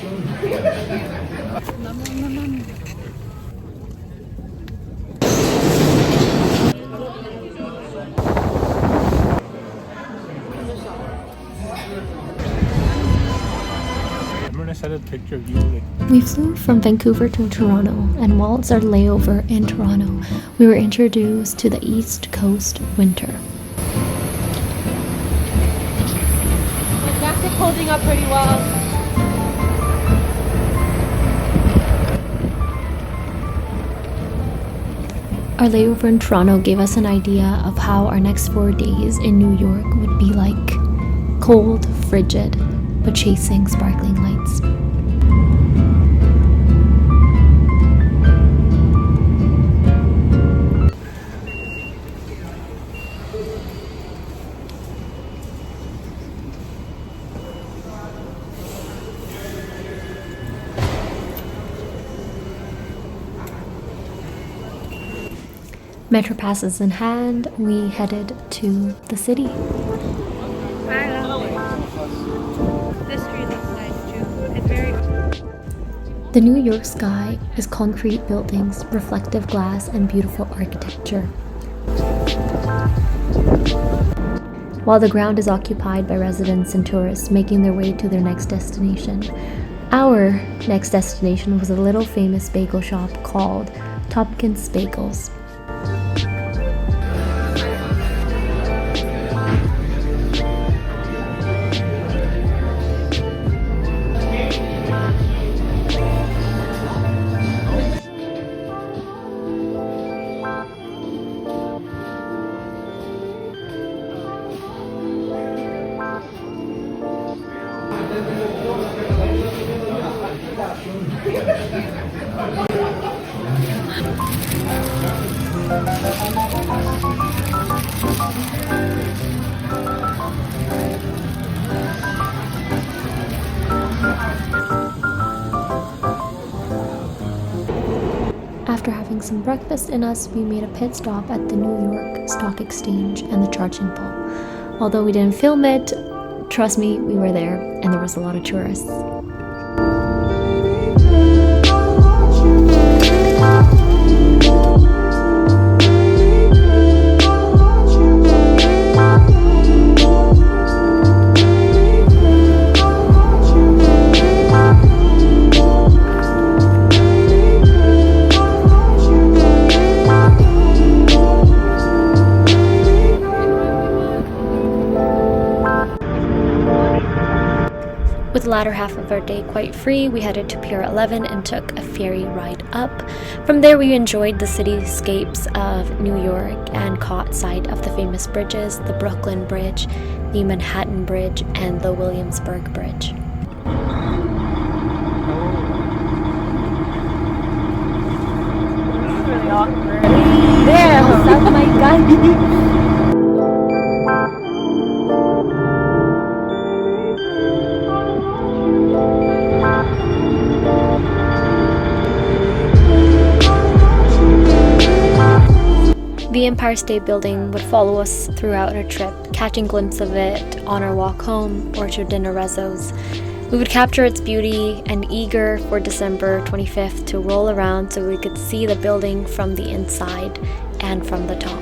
I'm gonna set a picture of you. We flew from Vancouver to Toronto, and while it's our layover in Toronto, we were introduced to the East Coast winter. The jacket's holding up pretty well. Our layover in Toronto gave us an idea of how our next 4 days in New York would be like. Cold, frigid, but chasing sparkling lights. Metro passes in hand, we headed to the city. This street looks nice too. It's very. The New York sky is concrete buildings, reflective glass, and beautiful architecture. While the ground is occupied by residents and tourists making their way to their next destination. Our next destination was a little famous bagel shop called Topkins Bagels. After having some breakfast in us, we made a pit stop at the New York Stock Exchange and the charging pole. Although we didn't film it, trust me, we were there and there was a lot of tourists. With the latter half of our day quite free, we headed to Pier 11 and took a ferry ride up. From there, we enjoyed the cityscapes of New York and caught sight of the famous bridges, the Brooklyn Bridge, the Manhattan Bridge, and the Williamsburg Bridge. This is really awkward. There, what's up, my guy? The Empire State Building would follow us throughout our trip, catching glimpses of it on our walk home or to dinner rezzos. We would capture its beauty and eager for December 25th to roll around so we could see the building from the inside and from the top.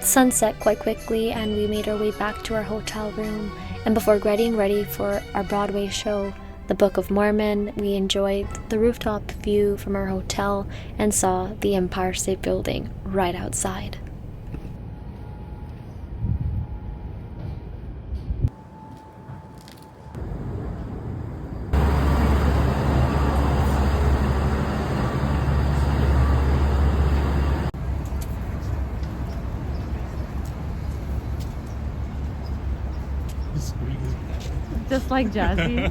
Sunset quite quickly and we made our way back to our hotel room, and before getting ready for our Broadway show, The Book of Mormon, we enjoyed the rooftop view from our hotel and saw the Empire State Building right outside. Just like Jazzy.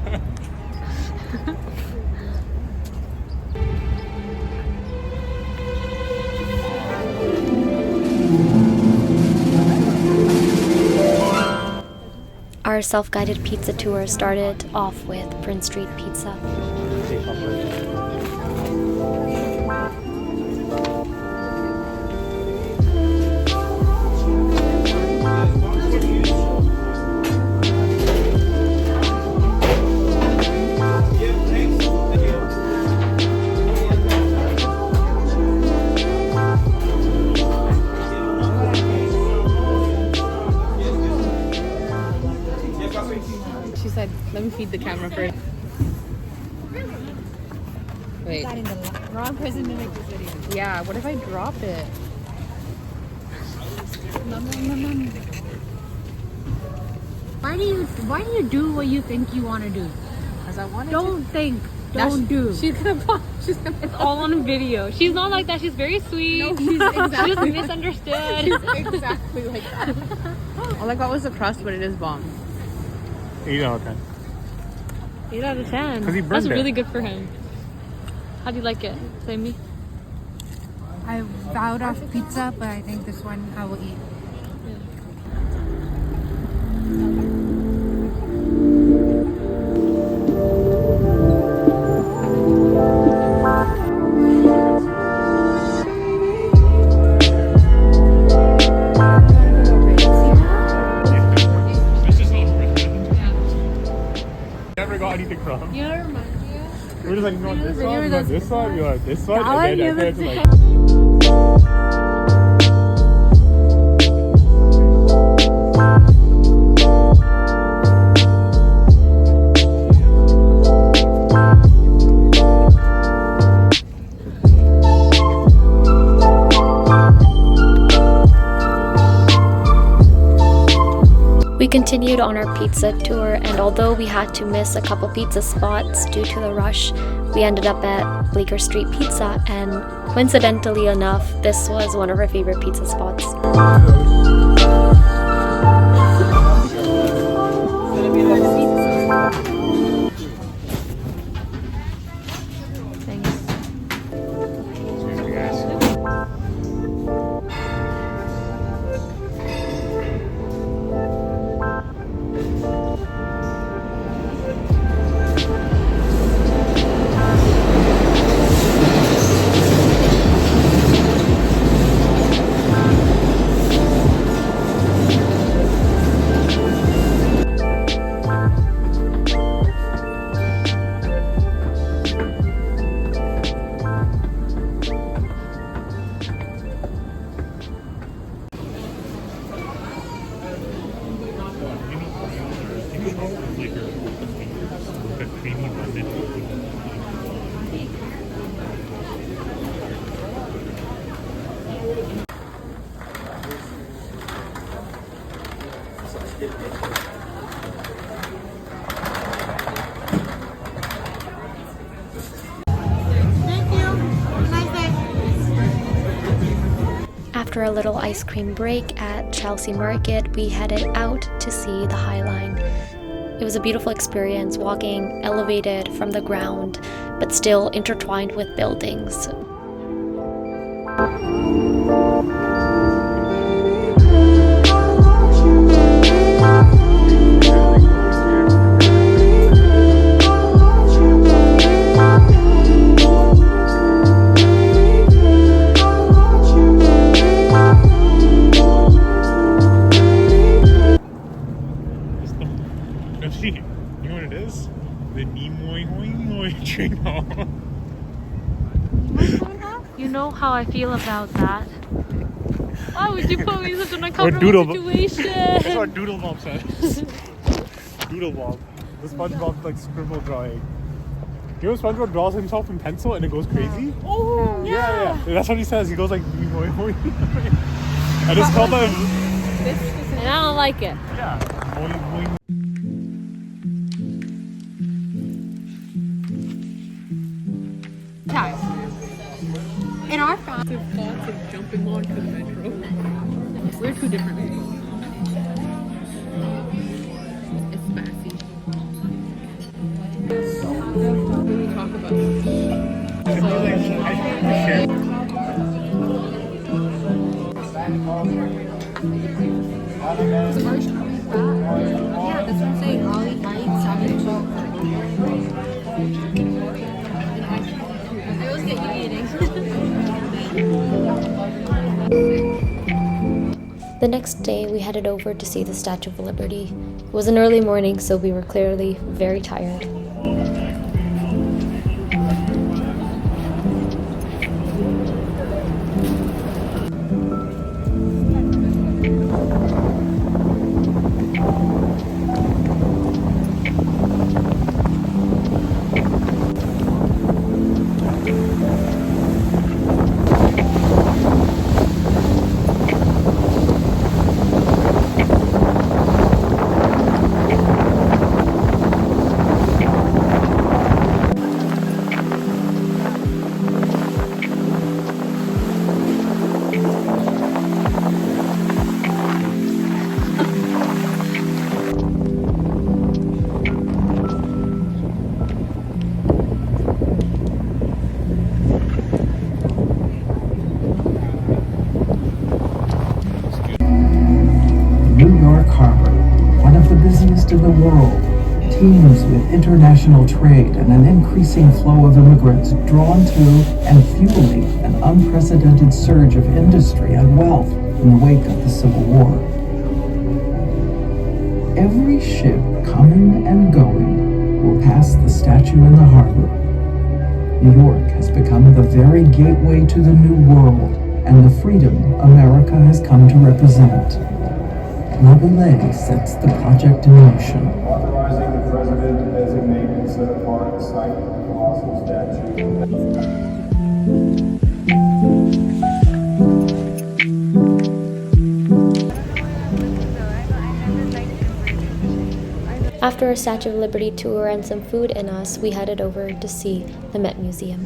Our self-guided pizza tour started off with Prince Street Pizza. She said, let me feed the camera first. Wait. Wrong person to make this video. Yeah, what if I drop it? Why do you do what you think you want to do? Because I wanted Don't think. Now Don't do. She's gonna pop. She's gonna. It's all on video. She's not like that. She's very sweet. No, she's exactly. She's misunderstood. Exactly like that. All I got was the crust, but it is bomb. 8 out of 10. 8 out of 10. 'Cause he burned That's it. really good for him. How do you like it, Sammy? I vowed off pizza, but I think this one I will eat. Never got anything from. You know what reminds me of? We're just like, you want this Remember one, you want those- this one, you want this one, That one, and you then haven't I like. We continued on our pizza tour, and although we had to miss a couple pizza spots due to the rush, we ended up at Bleecker Street Pizza, and coincidentally enough, this was one of our favorite pizza spots. After a little ice cream break at Chelsea Market, we headed out to see the High Line. It was a beautiful experience walking elevated from the ground, but still intertwined with buildings. You know what it is? The Nimoy train. You know how I feel about that. Why would you put me in such an Or uncomfortable situation? That's what Doodle Bob says. Doodle Bob. The SpongeBob like scribble drawing. You know SpongeBob draws himself in pencil and it goes crazy? Oh, Yeah. That's what he says. He goes like Nimoy. I just called him. And I don't like it. Yeah. Moy. In our family, The thoughts of jumping onto the metro. We're two different people. It's messy. What do we talk about? Yeah, that's what I'm saying. I eat salmon too. I always get you eating. The next day, we headed over to see the Statue of Liberty. It was an early morning, so we were clearly very tired. New York Harbor, one of the busiest in the world, teems with international trade and an increasing flow of immigrants drawn to and fueling an unprecedented surge of industry and wealth in the wake of the Civil War. Every ship coming and going will pass the statue in the harbor. New York has become the very gateway to the New World and the freedom America has come to represent. Laboulaye sets the project in motion. Authorizing the president to designate and set apart the site of the colossal statue. After a Statue of Liberty tour and some food in us, we headed over to see the Met Museum.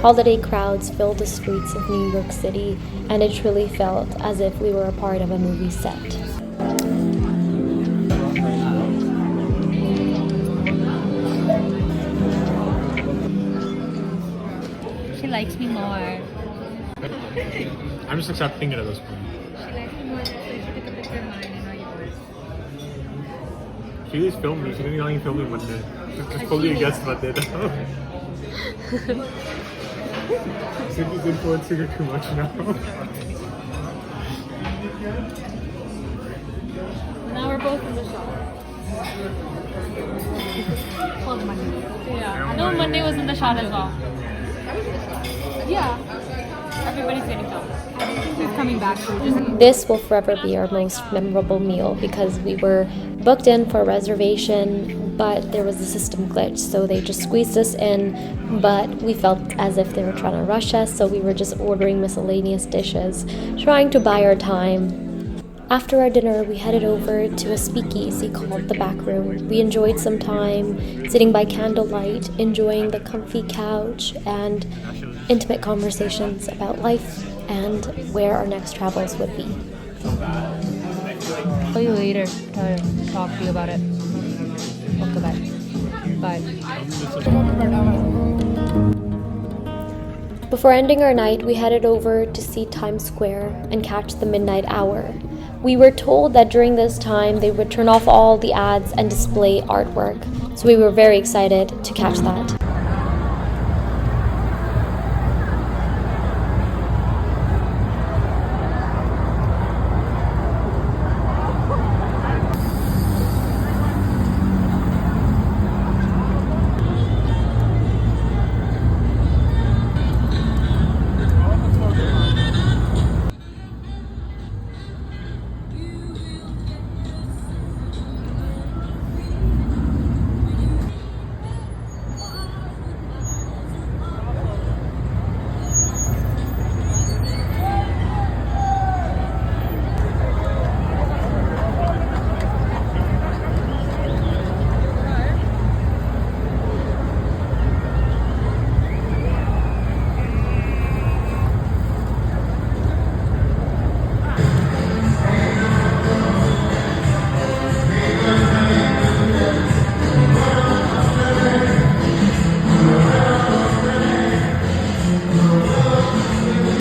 Holiday crowds filled the streets of New York City, and it truly felt as if we were a part of a movie set. She likes me more. I'm just accepting it at this point. She likes me more. That's why she took a picture of mine and not yours. She is filming. She didn't even film me one day. Just fully against what they did. Cindy's influencing her too much now. Now we're both in the shop. Called Monday. Yeah. No, Monday was in the shot as well. Yeah. Everybody's getting filmed. She's coming back. So just This will forever be our most memorable meal because we were booked in for a reservation, but there was a system glitch, so they just squeezed us in, but we felt as if they were trying to rush us, so we were just ordering miscellaneous dishes, trying to buy our time. After our dinner, we headed over to a speakeasy called The Back Room. We enjoyed some time sitting by candlelight, enjoying the comfy couch and intimate conversations about life and where our next travels would be. Call you later to talk to you about it. Okay, bye. Before ending our night, we headed over to see Times Square and catch the midnight hour. We were told that during this time they would turn off all the ads and display artwork, so we were very excited to catch that.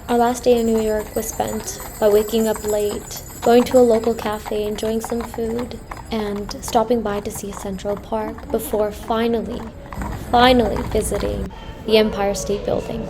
Our last day in New York was spent by waking up late, going to a local cafe, enjoying some food, and stopping by to see Central Park before finally visiting the Empire State Building.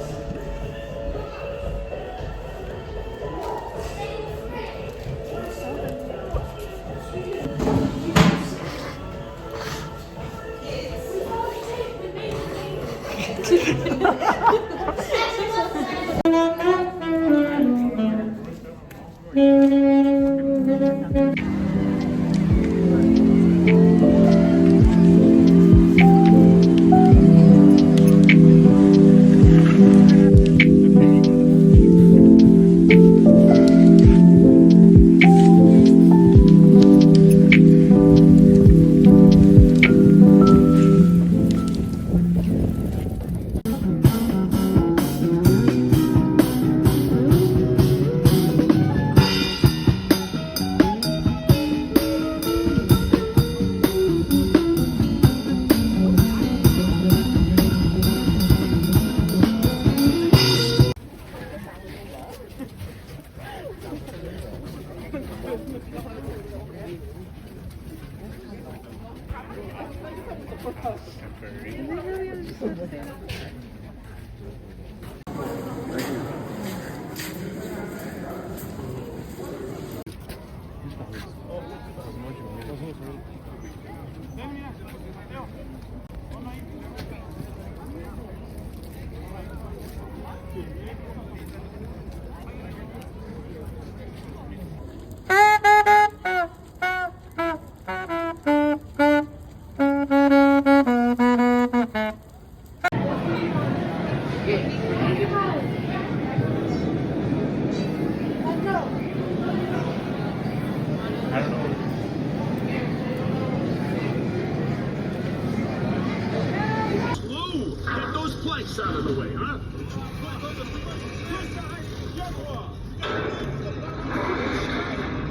Get those planks out of the way, huh?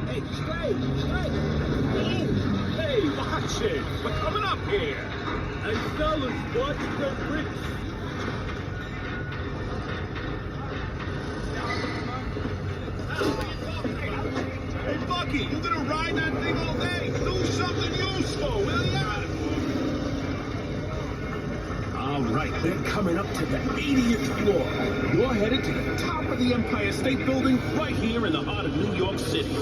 Hey, straight! Hey, watch it! We're coming up here! Hey, fellas, watch the bricks! Hey, Bucky, you gonna ride that thing all day? Do something useful, will ya? All right, they're coming up to the 80th floor. You're headed to the top of the Empire State Building right here in the heart of New York City.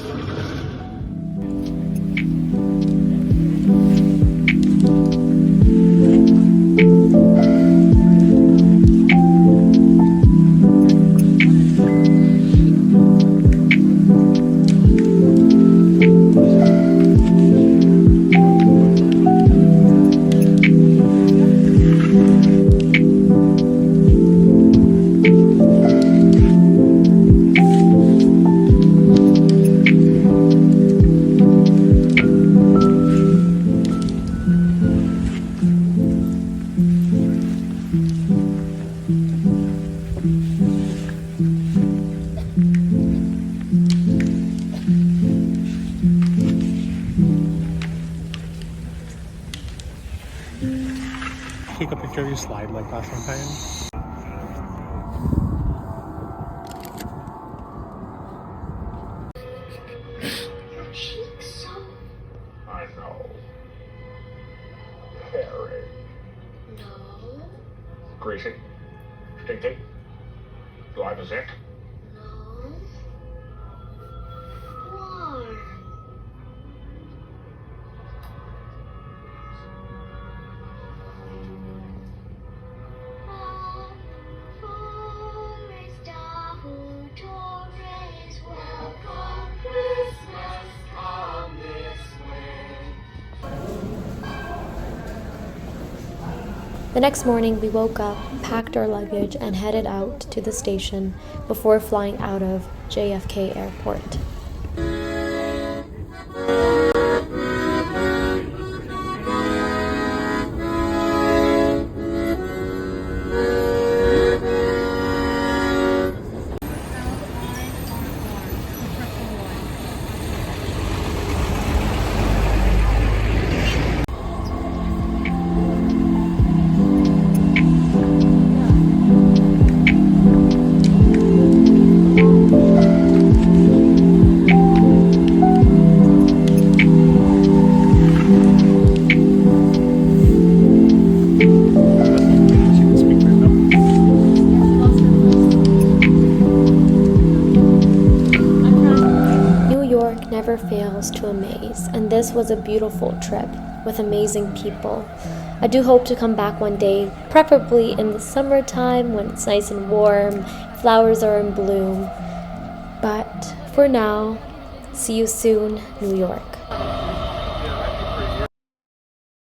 take a picture of your slide like that sometime? I know. Harry. No, Greasy. Stinky. Do I have a zick? no. Warm. Foresta Torres, welcome Christmas, come this way. The next morning, we woke up, packed our luggage, and headed out to the station before flying out of JFK Airport. Never fails to amaze, and this was a beautiful trip with amazing people. I do hope to come back one day, preferably in the summertime when it's nice and warm, flowers are in bloom. But for now, see you soon, New York.